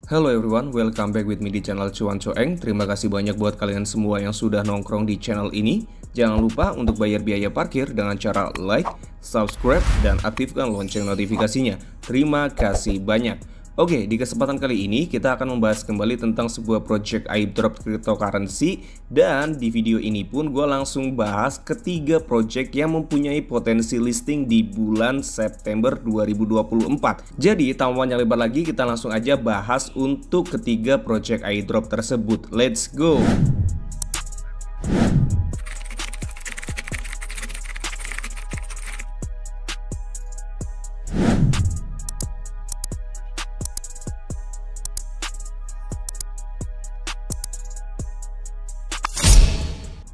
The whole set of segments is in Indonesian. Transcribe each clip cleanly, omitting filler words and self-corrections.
Hello everyone, welcome back with me di channel Cuan Coeng. Terima kasih banyak buat kalian semua yang sudah nongkrong di channel ini. Jangan lupa untuk bayar biaya parkir dengan cara like, subscribe, dan aktifkan lonceng notifikasinya. Terima kasih banyak. Oke, di kesempatan kali ini kita akan membahas kembali tentang sebuah project airdrop cryptocurrency. Dan di video ini pun gue langsung bahas ketiga project yang mempunyai potensi listing di bulan September 2024. Jadi tanpa panjang lebar lagi, kita langsung aja bahas untuk ketiga project airdrop tersebut. Let's go!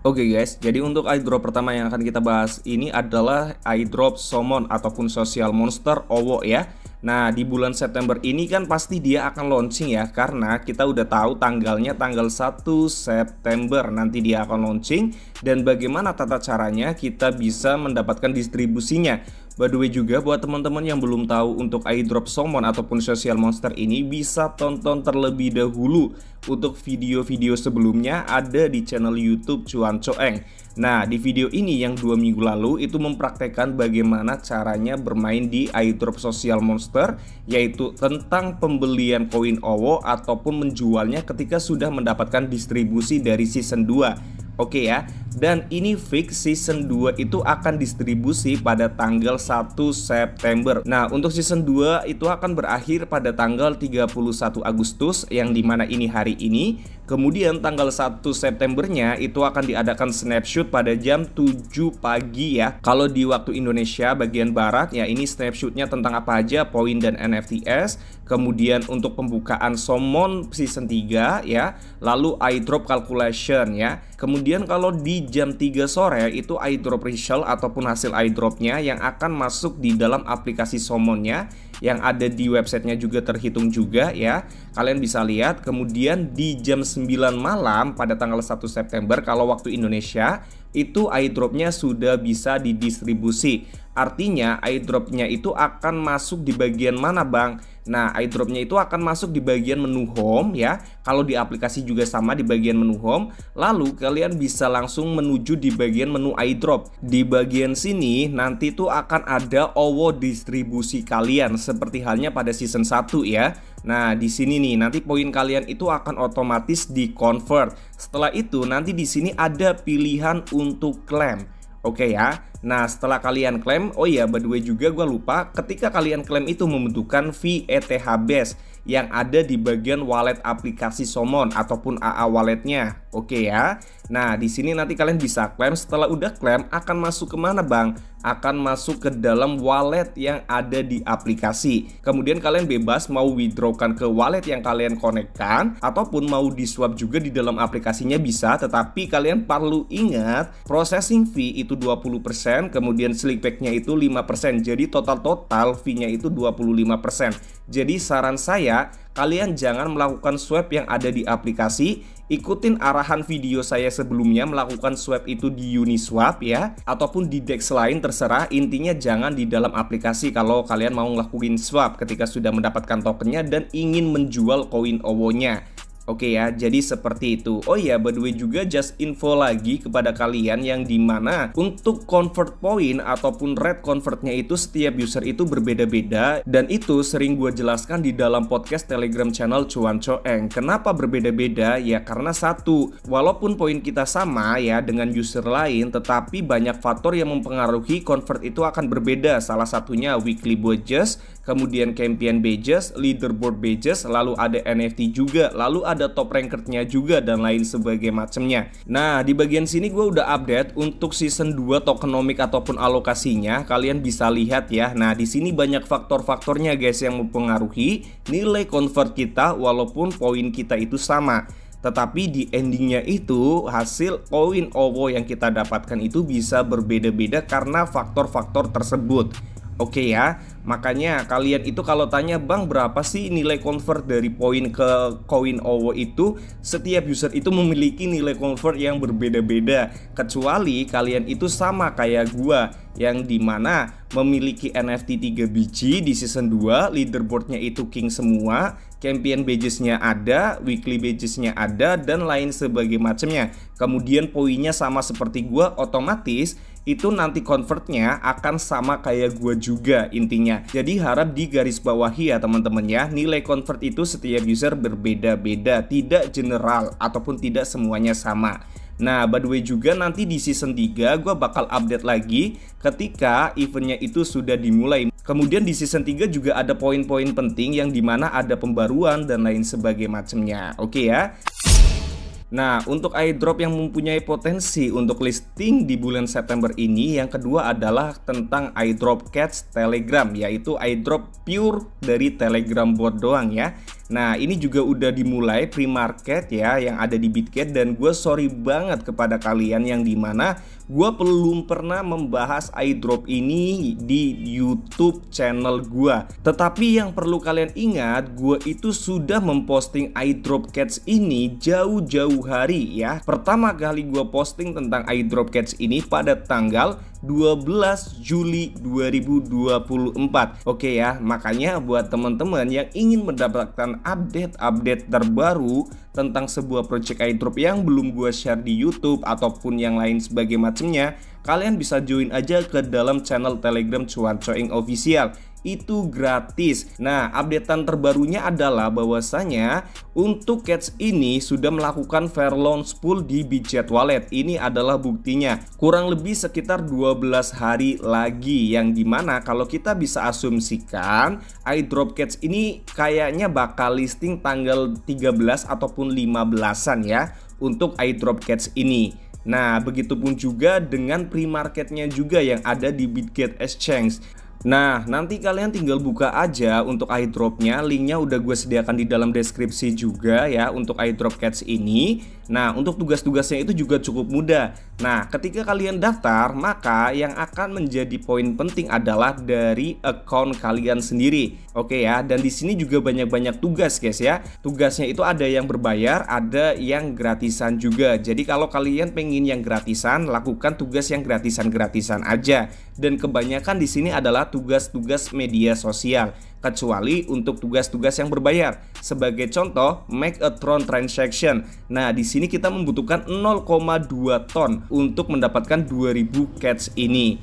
Oke guys, jadi untuk airdrop pertama yang akan kita bahas ini adalah airdrop Summon ataupun Social Monster OWO ya. Nah, di bulan September ini kan pasti dia akan launching ya, karena kita udah tahu tanggalnya tanggal 1 September nanti dia akan launching. Dan bagaimana tata caranya kita bisa mendapatkan distribusinya. By the way juga buat teman-teman yang belum tahu untuk airdrop Summon ataupun Social Monster ini, bisa tonton terlebih dahulu untuk video-video sebelumnya ada di channel YouTube Cuan Coeng. Nah, di video ini yang 2 minggu lalu itu mempraktekkan bagaimana caranya bermain di airdrop Social Monster, yaitu tentang pembelian koin OWO ataupun menjualnya ketika sudah mendapatkan distribusi dari season 2. Oke ya, dan ini fix season 2 itu akan distribusi pada tanggal 1 September. Nah, untuk season 2 itu akan berakhir pada tanggal 31 Agustus, yang dimana ini hari ini. Kemudian tanggal 1 Septembernya itu akan diadakan snapshot pada jam 7 pagi ya. Kalau di waktu Indonesia bagian barat ya, ini snapshotnya tentang apa aja, poin dan NFTs. Kemudian untuk pembukaan Summon season 3 ya, lalu airdrop calculation ya. Kemudian kalau di jam 3 sore itu airdrop result ataupun hasil airdropnya yang akan masuk di dalam aplikasi Summonnya, yang ada di websitenya juga terhitung juga ya. Kalian bisa lihat. Kemudian di jam 9 malam pada tanggal 1 September kalau waktu Indonesia, itu airdropnya sudah bisa didistribusi. Artinya airdropnya itu akan masuk di bagian mana bang? Nah, airdropnya itu akan masuk di bagian menu home ya. Kalau di aplikasi juga sama di bagian menu home. Lalu kalian bisa langsung menuju di bagian menu airdrop. Di bagian sini nanti tuh akan ada OWO distribusi kalian seperti halnya pada season 1 ya. Nah, di sini nih nanti poin kalian itu akan otomatis di-convert. Setelah itu nanti di sini ada pilihan untuk klaim. Oke ya. Nah, setelah kalian klaim, oh iya by the way juga gue lupa, ketika kalian klaim itu membutuhkan fee ETH base yang ada di bagian wallet aplikasi Summon ataupun AA walletnya. Oke ya. Nah, di sini nanti kalian bisa klaim. Setelah udah klaim akan masuk kemana bang? Akan masuk ke dalam wallet yang ada di aplikasi. Kemudian kalian bebas mau withdrawkan ke wallet yang kalian konekkan ataupun mau di swap juga di dalam aplikasinya bisa. Tetapi kalian perlu ingat processing fee itu 20%, kemudian slickback-nya itu 5%. Jadi total fee-nya itu 25%. Jadi saran saya, kalian jangan melakukan swap yang ada di aplikasi. Ikutin arahan video saya sebelumnya melakukan swap itu di Uniswap ya, ataupun di DEX lain terserah. Intinya jangan di dalam aplikasi kalau kalian mau ngelakuin swap ketika sudah mendapatkan tokennya dan ingin menjual koin OWO-nya. Oke ya, jadi seperti itu. Oh ya, by the way juga just info lagi kepada kalian yang dimana untuk convert point ataupun rate convertnya itu setiap user itu berbeda-beda. Dan itu sering gue jelaskan di dalam podcast Telegram channel Cuan Coeng. Kenapa berbeda-beda? Ya karena satu, walaupun poin kita sama ya dengan user lain, tetapi banyak faktor yang mempengaruhi convert itu akan berbeda. Salah satunya weekly badges, kemudian campaign badges, leaderboard badges, lalu ada NFT juga, lalu ada top rankernya juga dan lain sebagai macamnya. Nah, di bagian sini gue udah update untuk season 2 tokenomic ataupun alokasinya. Kalian bisa lihat ya. Nah, di sini banyak faktor-faktornya guys yang mempengaruhi nilai convert kita walaupun poin kita itu sama. Tetapi di endingnya itu hasil koin OWO yang kita dapatkan itu bisa berbeda-beda karena faktor-faktor tersebut. Oke ya, makanya kalian itu kalau tanya bang berapa sih nilai convert dari poin ke koin OWO itu, setiap user itu memiliki nilai convert yang berbeda-beda. Kecuali kalian itu sama kayak gua, yang dimana memiliki NFT 3 biji di season 2, leaderboardnya itu king semua, champion badgesnya ada, weekly badgesnya ada, dan lain sebagai macamnya. Kemudian poinnya sama seperti gua, otomatis itu nanti convertnya akan sama kayak gua juga intinya. Jadi harap digarisbawahi ya teman-teman ya, nilai convert itu setiap user berbeda-beda, tidak general ataupun tidak semuanya sama. Nah, by the way juga nanti di season 3 gue bakal update lagi ketika eventnya itu sudah dimulai. Kemudian di season 3 juga ada poin-poin penting yang dimana ada pembaruan dan lain sebagai macamnya. Oke ya. Nah, untuk airdrop yang mempunyai potensi untuk listing di bulan September ini, yang kedua adalah tentang airdrop Catch Telegram, yaitu airdrop pure dari Telegram bot doang ya. Nah, ini juga udah dimulai pre-market ya yang ada di Bitget, dan gue sorry banget kepada kalian yang dimana gue belum pernah membahas airdrop ini di YouTube channel gue. Tetapi yang perlu kalian ingat, gue itu sudah memposting airdrop Catch ini jauh-jauh hari ya. Pertama kali gue posting tentang airdrop Catch ini pada tanggal 12 Juli 2024. Oke ya, makanya buat teman-teman yang ingin mendapatkan update-update terbaru tentang sebuah project airdrop yang belum gue share di YouTube ataupun yang lain sebagai macamnya, kalian bisa join aja ke dalam channel Telegram Cuancoeng Official. Itu gratis. Nah, updatean terbarunya adalah bahwasanya untuk Catch ini sudah melakukan fair launch pool di Bitget Wallet. Ini adalah buktinya. Kurang lebih sekitar 12 hari lagi, yang dimana kalau kita bisa asumsikan airdrop Catch ini kayaknya bakal listing tanggal 13 ataupun 15-an ya untuk airdrop Catch ini. Nah, begitupun juga dengan pre-marketnya juga yang ada di Bitget Exchange. Nah, nanti kalian tinggal buka aja untuk airdropnya, linknya udah gue sediakan di dalam deskripsi juga ya untuk airdrop Catch ini. Nah, untuk tugas-tugasnya itu juga cukup mudah. Nah, ketika kalian daftar, maka yang akan menjadi poin penting adalah dari account kalian sendiri. Oke ya, dan di sini juga banyak-banyak tugas guys ya. Tugasnya itu ada yang berbayar, ada yang gratisan juga. Jadi kalau kalian pengen yang gratisan, lakukan tugas yang gratisan-gratisan aja. Dan kebanyakan di sini adalah tugas-tugas media sosial, kecuali untuk tugas-tugas yang berbayar. Sebagai contoh, make a Tron transaction. Nah, di sini kita membutuhkan 0,2 ton untuk mendapatkan 2000 Catch ini.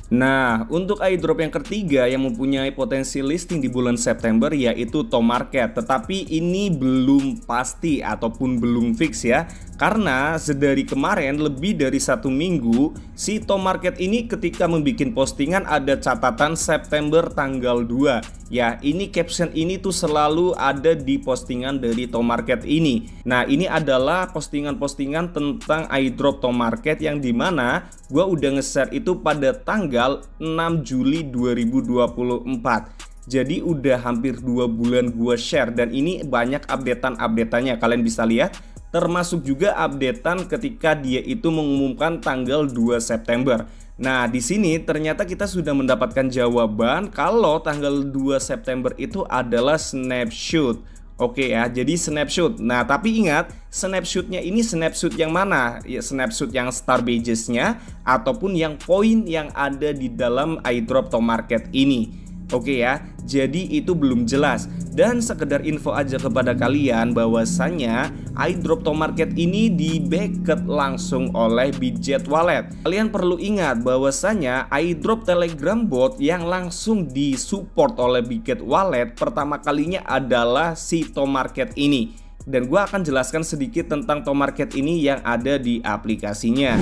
Nah, untuk airdrop yang ketiga yang mempunyai potensi listing di bulan September yaitu Tomarket. Tetapi ini belum pasti ataupun belum fix ya. Karena sedari kemarin lebih dari 1 minggu si Tomarket ini ketika membuat postingan ada catatan September tanggal 2. Ya, ini caption ini tuh selalu ada di postingan dari Tomarket ini. Nah, ini adalah postingan-postingan tentang airdrop Tomarket yang dimana gue udah nge-share itu pada tanggal 6 Juli 2024. Jadi udah hampir 2 bulan gue share, dan ini banyak updatean-updateannya kalian bisa lihat. Termasuk juga updatean ketika dia itu mengumumkan tanggal 2 September. Nah, di sini ternyata kita sudah mendapatkan jawaban kalau tanggal 2 September itu adalah snapshot. Oke ya, jadi snapshot. Nah, tapi ingat, snapshotnya ini snapshot yang mana? Ya, snapshot yang star badges-nya ataupun yang poin yang ada di dalam airdrop Tomarket ini. Oke ya, jadi itu belum jelas. Dan sekedar info aja kepada kalian bahwasannya airdrop Tomarket ini di-backed langsung oleh Bitget Wallet. Kalian perlu ingat bahwasannya airdrop Telegram bot yang langsung disupport oleh Bitget Wallet pertama kalinya adalah si Tomarket ini. Dan gue akan jelaskan sedikit tentang Tomarket ini yang ada di aplikasinya.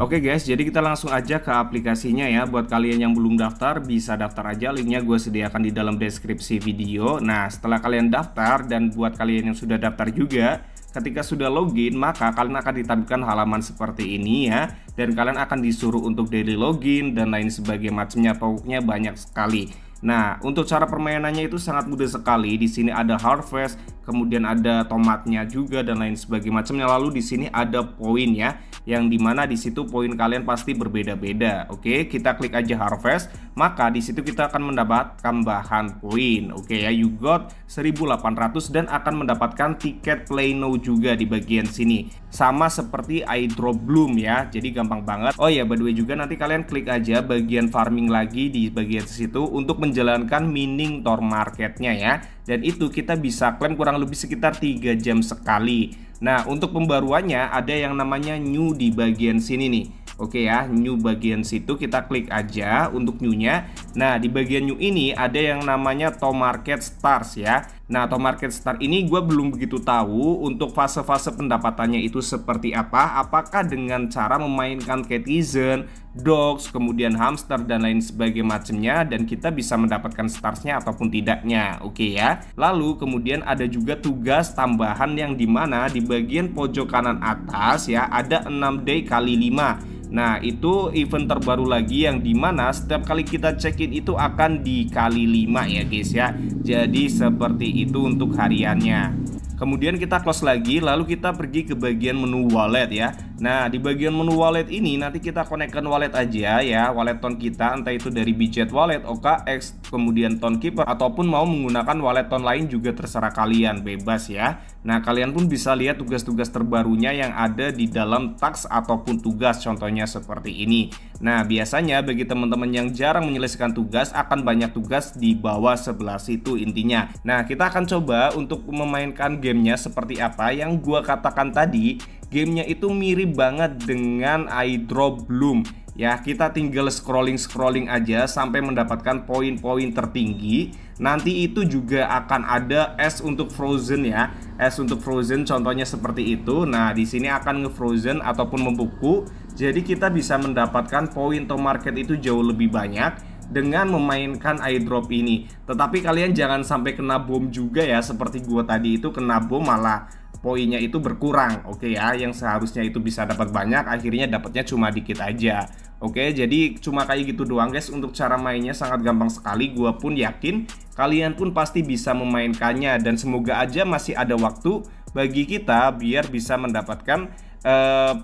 Oke guys, jadi kita langsung aja ke aplikasinya ya. Buat kalian yang belum daftar, bisa daftar aja, linknya gue sediakan di dalam deskripsi video. Nah, setelah kalian daftar, dan buat kalian yang sudah daftar juga, ketika sudah login, maka kalian akan ditampilkan halaman seperti ini ya. Dan kalian akan disuruh untuk daily login dan lain sebagainya macamnya, pokoknya banyak sekali. Nah, untuk cara permainannya itu sangat mudah sekali. Di sini ada harvest, kemudian ada tomatnya juga dan lain sebagainya macamnya. Lalu di sini ada poin ya, yang dimana di situ poin kalian pasti berbeda-beda. Oke, kita klik aja harvest, maka di situ kita akan mendapat tambahan poin. Oke ya, you got 1800 dan akan mendapatkan tiket play now juga di bagian sini. Sama seperti iDrop Bloom ya, jadi gampang banget. Oh ya, by the way juga nanti kalian klik aja bagian farming lagi di bagian situ untuk menjalankan mining Tor marketnya ya. Dan itu kita bisa klaim kurang lebih sekitar 3 jam sekali. Nah, untuk pembaruannya ada yang namanya new di bagian sini nih. Oke ya, new bagian situ kita klik aja untuk new-nya. Nah, di bagian new ini ada yang namanya Tor Market Stars ya. Nah, Tor Market Stars ini gue belum begitu tahu untuk fase-fase pendapatannya itu seperti apa. Apakah dengan cara memainkan Citizen, Dogs, kemudian hamster dan lain sebagainya macamnya, dan kita bisa mendapatkan starsnya ataupun tidaknya. Oke ya. Lalu kemudian ada juga tugas tambahan yang dimana di bagian pojok kanan atas ya ada 6 day kali 5. Nah, itu event terbaru lagi yang dimana setiap kali kita check-in itu akan dikali 5 ya guys ya. Jadi seperti itu untuk hariannya. Kemudian kita close lagi, lalu kita pergi ke bagian menu wallet ya. Nah, di bagian menu wallet ini nanti kita konekkan wallet aja ya, wallet Ton kita, entah itu dari Budget Wallet, OKX, kemudian Ton Keeper, ataupun mau menggunakan wallet Ton lain juga terserah kalian, bebas ya. Nah, kalian pun bisa lihat tugas-tugas terbarunya yang ada di dalam task ataupun tugas, contohnya seperti ini. Nah, biasanya bagi teman-teman yang jarang menyelesaikan tugas, akan banyak tugas di bawah sebelah situ intinya. Nah, kita akan coba untuk memainkan gamenya seperti apa. Yang gua katakan tadi, gamenya itu mirip banget dengan iDrop Bloom ya. Kita tinggal scrolling aja sampai mendapatkan poin-poin tertinggi. Nanti itu juga akan ada S untuk frozen ya, S untuk frozen contohnya seperti itu. Nah, di sini akan nge-frozen ataupun membeku. Jadi kita bisa mendapatkan poin to market itu jauh lebih banyak dengan memainkan iDrop ini. Tetapi kalian jangan sampai kena bom juga ya, seperti gua tadi itu kena bom malah poinnya itu berkurang. Oke ya, yang seharusnya itu bisa dapat banyak akhirnya dapatnya cuma dikit aja. Oke, jadi cuma kayak gitu doang guys. Untuk cara mainnya sangat gampang sekali. Gua pun yakin kalian pun pasti bisa memainkannya, dan semoga aja masih ada waktu bagi kita biar bisa mendapatkan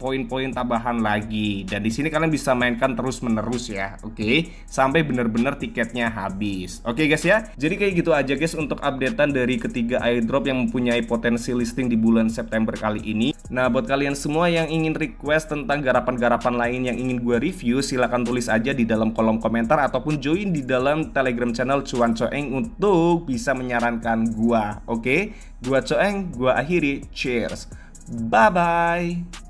poin-poin tambahan lagi. Dan di sini kalian bisa mainkan terus-menerus ya. Oke, sampai benar-benar tiketnya habis. Oke guys ya. Jadi kayak gitu aja guys untuk updatean dari ketiga iDrop yang mempunyai potensi listing di bulan September kali ini. Nah, buat kalian semua yang ingin request tentang garapan-garapan lain yang ingin gue review, silahkan tulis aja di dalam kolom komentar ataupun join di dalam Telegram channel Cuan Coeng untuk bisa menyarankan gua. Oke, gua Coeng, gua akhiri. Cheers. Bye-bye.